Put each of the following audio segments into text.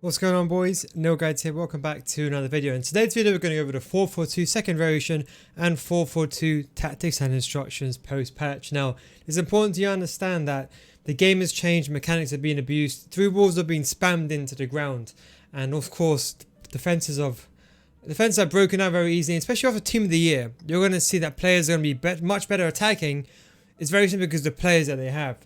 What's going on, boys? No Guides here. Welcome back to another video. In today's video we're going to go over the 4-4-2 second variation and 4-4-2 tactics and instructions post patch. Now it's important you understand that the game has changed, mechanics are being abused, through balls are being spammed into the ground, and of course defenses are broken out very easily, especially after Team of the Year. You're going to see that players are going to be much better attacking. It's very simple because of the players that they have.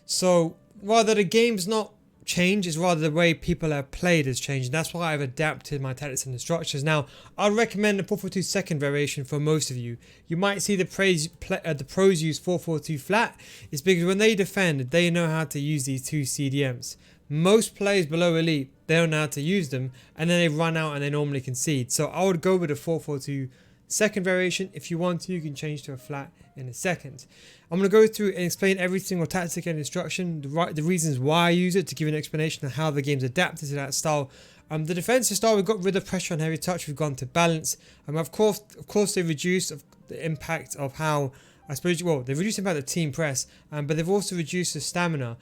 So rather the game's not change, is rather the way people have played has changed. That's why I've adapted my tactics and instructions. Now I'd recommend the 4-4-2 second variation for most of you. You might see the pros use 4-4-2 flat. It's because when they defend, they know how to use these two CDMs. Most players below elite, they don't know how to use them, and then they run out and they normally concede. So I would go with the 4-4-2 second variation. If you want to, you can change to a flat in a second. I'm going to go through and explain every single tactic and instruction, the reasons why I use it, to give you an explanation of how the game's adapted to that style. The defensive style, we've got rid of pressure and heavy touch, we've gone to balance. Of course they reduced the impact of how, they've reduced the impact of team press, but they've also reduced the stamina.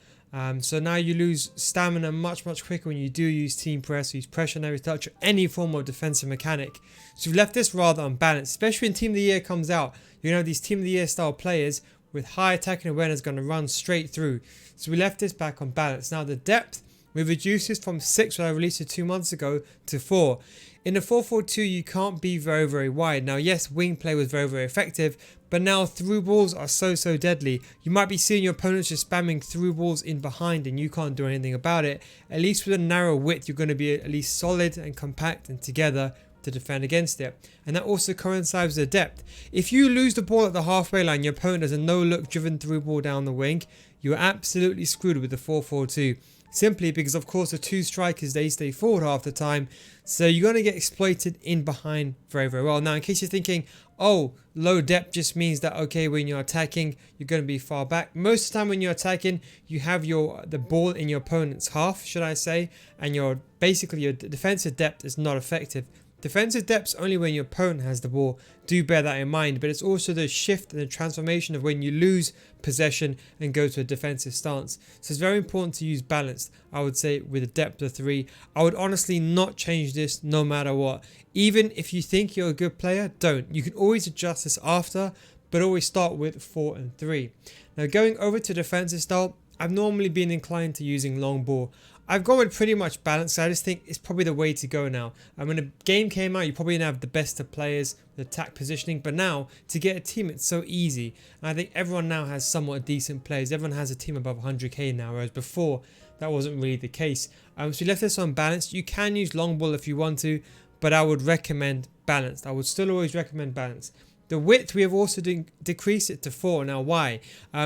So now you lose stamina much quicker when you do use team press, use pressure and heavy touch, or any form of defensive mechanic. So we've left this rather unbalanced, especially when Team of the Year comes out. You know, these Team of the Year style players with high attacking awareness going to run straight through. So we left this back on balance. Now the depth, we've reduced this from 6 when I released it 2 months ago to 4. In the 4-4-2 you can't be very wide. Now yes, wing play was very effective, but now through balls are so deadly. You might be seeing your opponents just spamming through balls in behind and you can't do anything about it. At least with a narrow width you're going to be at least solid and compact and together to defend against it. And that also coincides with the depth. If you lose the ball at the halfway line, your opponent has a no-look driven through ball down the wing, you're absolutely screwed with the 4-4-2. Simply because of course the two strikers, they stay forward half the time, so you're going to get exploited in behind very well. Now in case you're thinking, oh, low depth just means that okay, when you're attacking you're going to be far back. Most of the time when you're attacking you have the ball in your opponent's half, should I say, and your defensive depth is not effective. Defensive depth only when your opponent has the ball. Do bear that in mind, but it's also the shift and the transformation of when you lose possession and go to a defensive stance. So it's very important to use balanced, I would say, with a depth of 3. I would honestly not change this no matter what. Even if you think you're a good player, don't. You can always adjust this after, but always start with 4 and 3. Now going over to defensive style, I've normally been inclined to using long ball. I've gone with pretty much balanced, so I just think it's probably the way to go now. And when the game came out, you probably didn't have the best of players with attack positioning, but now to get a team, it's so easy. And I think everyone now has somewhat decent players. Everyone has a team above 100k now, whereas before that wasn't really the case. So we left this on balanced. You can use long ball if you want to, but I would recommend balanced. I would still always recommend balanced. The width, we have also decreased it to 4. Now why?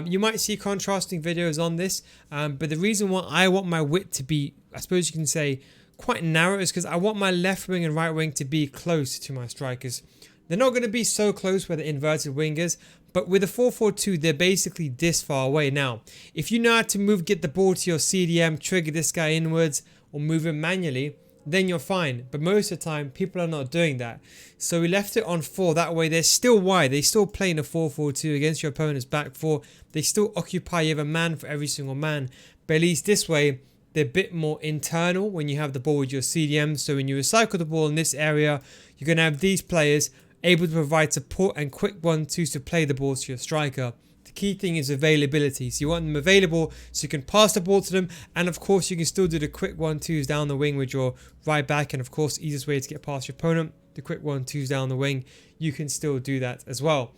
You might see contrasting videos on this, but the reason why I want my width to be, I suppose you can say, quite narrow is because I want my left wing and right wing to be close to my strikers. They're not going to be so close where the inverted wingers, but with a 4-4-2 they're basically this far away. Now if you know how to get the ball to your CDM, trigger this guy inwards or move him manually, then you're fine. But most of the time people are not doing that, so we left it on 4. That way they're still wide, they still play in a 4-4-2 against your opponent's back 4. They still occupy, you have a man for every single man, but at least this way they're a bit more internal when you have the ball with your CDM. So when you recycle the ball in this area, you're going to have these players able to provide support and quick 1-2s to play the balls to your striker. The key thing is availability, so you want them available so you can pass the ball to them, and of course you can still do the quick 1-2s down the wing with your right back, and of course easiest way to get past your opponent, the quick 1-2s down the wing, you can still do that as well.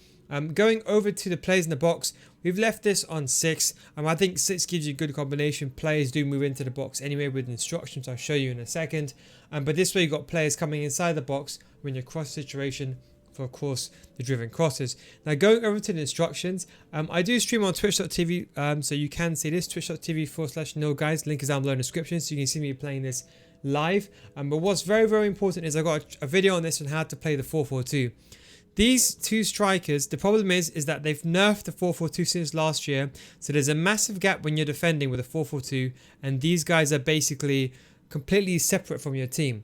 Going over to the players in the box, we've left this on 6. I think 6 gives you a good combination. Players do move into the box anyway with instructions I'll show you in a second, but this way you've got players coming inside the box when you're cross situation for, of course, the driven crosses. Now going over to the instructions, I do stream on twitch.tv, so you can see this, twitch.tv/NoGuides, link is down below in the description, so you can see me playing this live. But what's very important is I got a video on this on how to play the 4-4-2. These two strikers, the problem is that they've nerfed the 4-4-2 since last year, so there's a massive gap when you're defending with a 4-4-2, and these guys are basically completely separate from your team.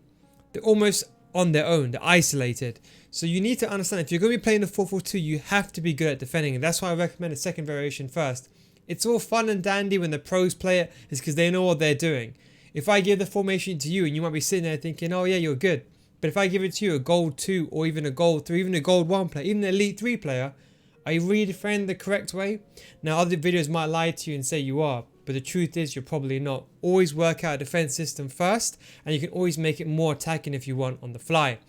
They're almost on their own, they're isolated. So you need to understand, if you're going to be playing the 4-4-2, you have to be good at defending, and that's why I recommend a second variation first. It's all fun and dandy when the pros play it, is because they know what they're doing. If I give the formation to you and you might be sitting there thinking, oh yeah, you're good. But if I give it to you, a gold 2 or even a gold 3, even a gold 1 player, even an elite 3 player, are you really defending the correct way? Now other videos might lie to you and say you are, but the truth is you're probably not. Always work out a defense system first, and you can always make it more attacking if you want on the fly.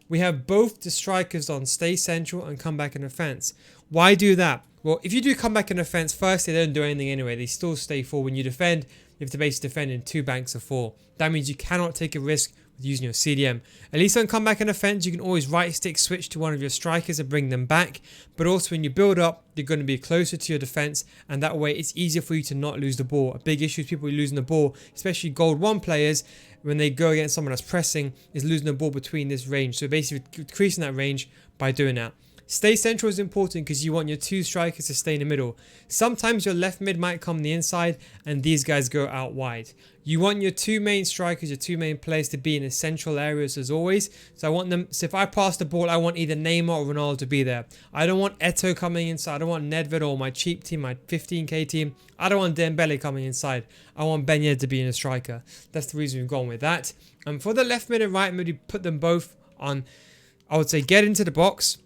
We have both the strikers on stay central and come back in offense. Why do that? Well, if you do come back in offense first, they don't do anything anyway. They still stay 4. When you defend, you have to basically defend in 2 banks of 4. That means you cannot take a risk with using your CDM. At least on come back in offense, you can always right stick switch to one of your strikers and bring them back. But also when you build up, you're going to be closer to your defense, and that way it's easier for you to not lose the ball. A big issue with people losing the ball, especially gold 1 players, when they go against someone that's pressing, is losing the ball between this range. So basically decreasing that range by doing that. Stay central is important because you want your 2 strikers to stay in the middle. Sometimes your left mid might come on the inside and these guys go out wide. You want your 2 main strikers, your 2 main players to be in the central areas as always. So I want them, so if I pass the ball, I want either Neymar or Ronaldo to be there. I don't want Eto'o coming inside. I don't want Nedved or my cheap team, my 15k team. I don't want Dembele coming inside. I want Ben Yedder to be in a striker. That's the reason we've gone with that. And for the left mid and right mid, we put them both on, I would say, get into the box.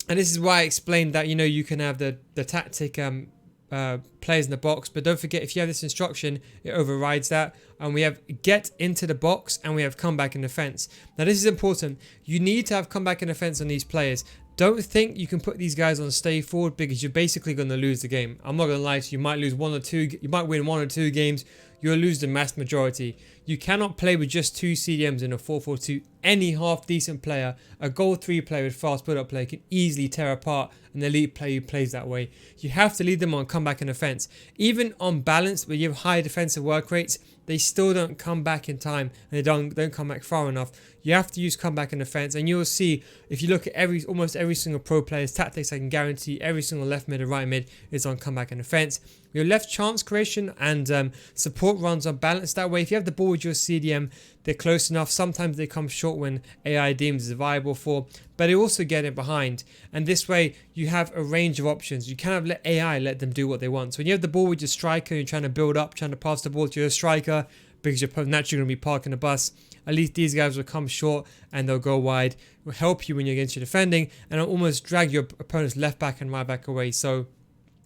And this is why I explained that, you know, you can have the tactic players in the box, but don't forget, if you have this instruction, it overrides that. And we have get into the box and we have come back in defense. Now this is important. You need to have come back in defense on these players. Don't think you can put these guys on stay forward because you're basically going to lose the game. I'm not going to lie to you. You might lose 1 or 2. You might win 1 or 2 games. You'll lose the mass majority. You cannot play with just 2 CDMs in a 4-4-2. Any half decent player, a gold 3 player with fast build-up play, can easily tear apart an elite player who plays that way. You have to lead them on comeback and offense. Even on balance, where you have high defensive work rates, they still don't come back in time and they don't come back far enough. You have to use comeback and offense, and you'll see if you look at almost every single pro player's tactics, I can guarantee every single left mid and right mid is on comeback and offense. Your left chance creation and support runs are balanced that way. If you have the ball with your CDM, they're close enough. Sometimes they come short when AI deems is viable for, but they also get it behind. And this way you have a range of options. You kind of let AI let them do what they want. So when you have the ball with your striker, you're trying to build up, trying to pass the ball to your striker because you're naturally going to be parking the bus. At least these guys will come short and they'll go wide. It will help you when you're against your defending, and it'll almost drag your opponent's left back and right back away. So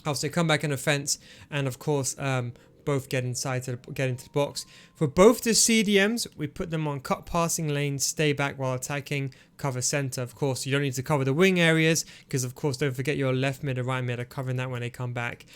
I'll say come back in offense, and of course both get inside to get into the box. For both the CDMs, we put them on cut passing lanes, stay back while attacking, cover center. Of course, you don't need to cover the wing areas because, of course, don't forget your left mid and right mid are covering that when they come back.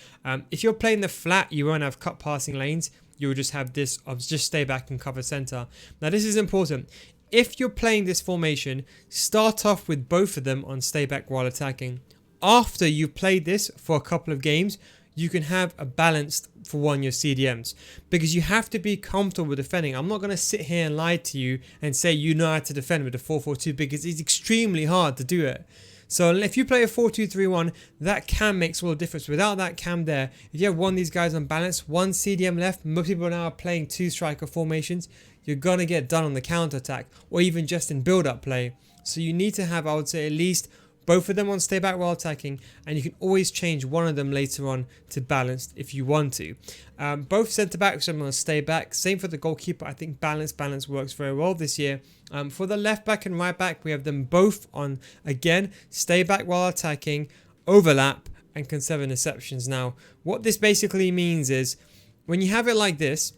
If you're playing the flat, you won't have cut passing lanes. You will just have this of just stay back and cover center. Now, this is important. If you're playing this formation, start off with both of them on stay back while attacking. After you've played this for a couple of games, you can have a balanced for one your CDMs, because you have to be comfortable with defending. I'm not going to sit here and lie to you and say you know how to defend with a 4-4-2 because it's extremely hard to do it. So if you play a 4-2-3-1, that cam makes all the difference. Without that cam there, if you have one of these guys on balance, one CDM left, most people now are playing 2 striker formations, you're going to get done on the counter attack or even just in build-up play. So you need to have, I would say, at least both of them on stay back while attacking, and you can always change one of them later on to balanced if you want to. Both centre backs are on stay back. Same for the goalkeeper. I think balance works very well this year. For the left back and right back, we have them both on, again, stay back while attacking, overlap, and conserve interceptions. Now, what this basically means is when you have it like this,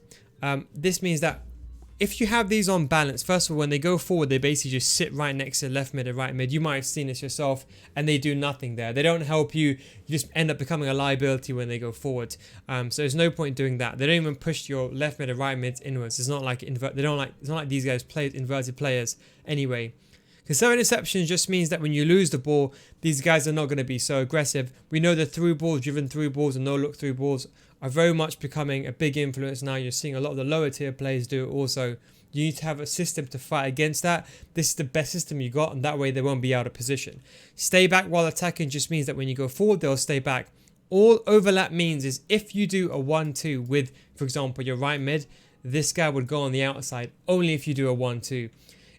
this means that if you have these on balance, first of all, when they go forward, they basically just sit right next to the left mid and right mid. You might have seen this yourself, and they do nothing there. They don't help you. You just end up becoming a liability when they go forward. So there's no point doing that. They don't even push your left mid and right mids inwards. It's not like it's not like these guys play inverted players anyway. Conserve interceptions just means that when you lose the ball, these guys are not going to be so aggressive. We know the through balls, driven through balls, and no look through balls are very much becoming a big influence now. You're seeing a lot of the lower tier players do it also. You need to have a system to fight against that. This is the best system you got, and that way they won't be out of position. Stay back while attacking just means that when you go forward, they'll stay back. All overlap means is if you do a 1-2 with, for example, your right mid, this guy would go on the outside only if you do a 1-2.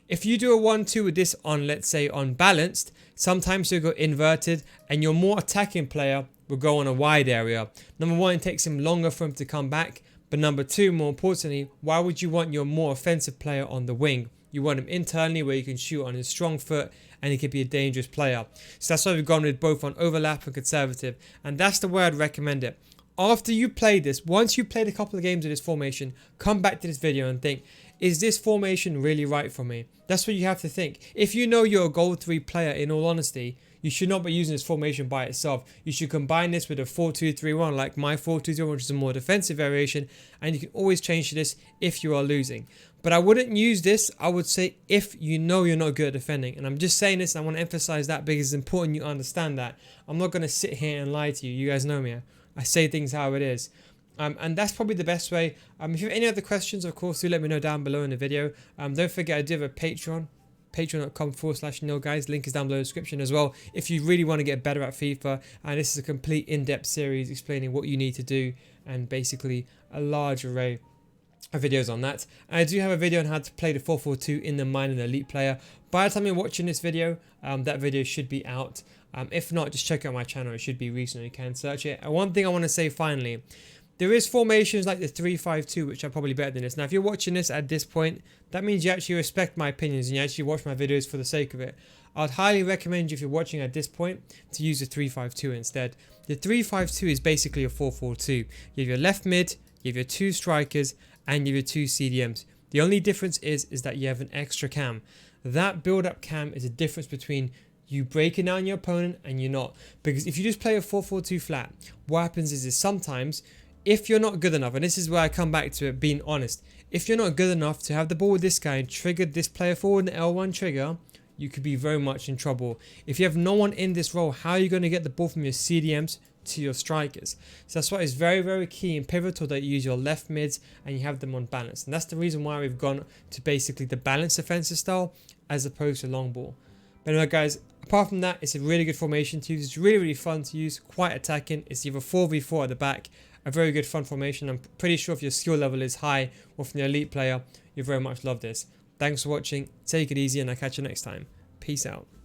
If you do a 1-2 with this on, let's say, unbalanced, sometimes you'll go inverted and your more attacking player will go on a wide area. Number one, it takes him longer for him to come back, But number two, more importantly, why would you want your more offensive player on the wing? You want him internally where you can shoot on his strong foot and he could be a dangerous player. So that's why we've gone with both on overlap and conservative. And that's the way I'd recommend it. After you play this, once you've played a couple of games of this formation, come back to this video and think, is this formation really right for me? That's what you have to think. If you know you're a goal 3 player, in all honesty, you should not be using this formation by itself. You should combine this with a 4-2-3-1 like my 4-2-3-1, which is a more defensive variation, and you can always change to this if you are losing. But I wouldn't use this, I would say, if you know you're not good at defending. And I'm just saying this, and I want to emphasize that because it's important you understand that. I'm not going to sit here and lie to you. You guys know me. I say things how it is. And that's probably the best way. If you have any other questions, of course, do let me know down below in the video. Don't forget, I do have a Patreon. Patreon.com/NilGuys. Link is down below in the description as well. If you really want to get better at FIFA, and this is a complete in-depth series explaining what you need to do and basically a large array of videos on that. And I do have a video on how to play the 4-4-2 in the Mind and Elite player. By the time you're watching this video, that video should be out. If not, just check out my channel. It should be recent. You can search it. And one thing I want to say finally, there is formations like the 3-5-2 which are probably better than this. Now if you're watching this at this point, that means you actually respect my opinions and you actually watch my videos for the sake of it. I'd highly recommend you, if you're watching at this point, to use the 3-5-2 instead. The 3-5-2 is basically a 4-4-2. You have your left mid, you have your 2 strikers, and you have your 2 CDMs. The only difference is that you have an extra cam. That build-up cam is a difference between you breaking down your opponent and you're not. Because if you just play a 4-4-2 flat, what happens is sometimes, if you're not good enough, and this is where I come back to it being honest, if you're not good enough to have the ball with this guy and trigger this player forward in the L1 trigger, you could be very much in trouble. If you have no one in this role, how are you going to get the ball from your CDMs to your strikers? So that's why it's very, very key and pivotal that you use your left mids and you have them on balance. And that's the reason why we've gone to basically the balanced offensive style as opposed to long ball. But anyway guys, apart from that, it's a really good formation to use. It's really, really fun to use, quite attacking. It's either 4v4 at the back, a very good fun formation. I'm pretty sure if your skill level is high or from the elite player, you very much love this. Thanks for watching, take it easy, and I'll catch you next time. Peace out.